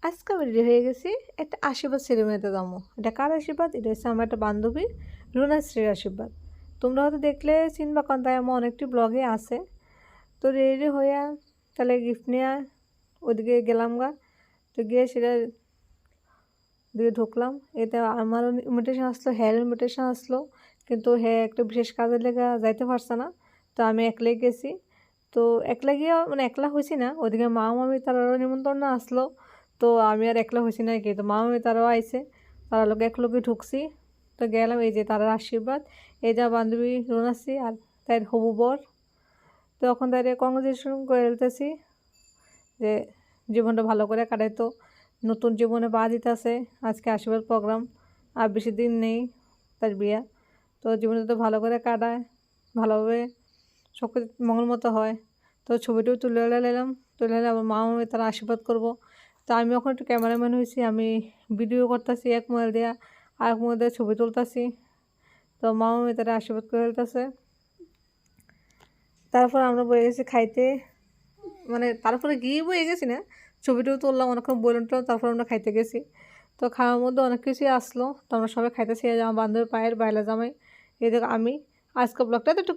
আজকে আমি রেডি হয়ে গেছি একটা আশীর্বাদ সেরেমনিতে যাবো। এটা কার আশীর্বাদ? এটা হচ্ছে আমার একটা বান্ধবী রুনাশ্রীর আশীর্বাদ। তোমরা হয়তো দেখলে চিনবা, কারণ তাই আমার অনেকটি ব্লগে আছে। তো রেডি হইয়া তাহলে গিফট নিয়ে ওদিকে গেলাম গা। তো গিয়ে সেটা দিয়ে ঢুকলাম। এতে আমারও ইনভিটেশন আসলো, হ্যার ইনভিটেশন আসলো, কিন্তু হ্যাঁ একটা বিশেষ কাজের লেগে যাইতে পারছে না। তো আমি একলাই গেছি। তো একলা গিয়ে মানে একলা হয়েছি না, ওদিকে মা মামি তারারও নিমন্ত্রণ আসলো। তো আমি আর একলা হয়েছি না কি, তো মা মামি তারাও আইছে, তারা লোক এক লোকে ঢুকছি। তো গেলাম, এই যে তারার আশীর্বাদ, এই যা বান্ধবী রুনাসি আর তাই হবু বর। তো এখন তাই কংগ্রেচুলেশন করে ফেলতেছি যে জীবনটা ভালো করে কাটাইতো, নতুন জীবনে পা দিতেছে। আজকে আশীর্বাদ প্রোগ্রাম, আর বেশি দিন নেই তার বিয়া। তো জীবনটা তো ভালো করে কাটায়, ভালোভাবে সব কিছু মঙ্গল মতো হয়। তো ছবিটাও তুলে নিলাম, তুলে নিলে আমার মা মামি তারা আশীর্বাদ করবো। তো আমি এখন একটু ক্যামেরাম্যান হয়েছি, আমি ভিডিও করতেছি এক মোবাইল দেওয়া, আর এক মোবাইল দিয়ে ছবি তুলতেছি। তো মা মামি তারা আশীর্বাদ করে ফেলতেছে। তারপর আমরা বয়ে গেছি খাইতে, মানে তারপরে গিয়ে বয়ে গেছি না, ছবিটাও তুললাম অনেকক্ষণ বলুনটাও, তারপর আমরা খাইতে গেছি। তো খাওয়ার মধ্যে অনেক কিছুই আসলো, তো আমরা সবাই খাইতেছি। আমার বান্ধবীর পায়ের বাইলা জামাই, এই দেখো আমি। আজকে ব্লগটা তো একটু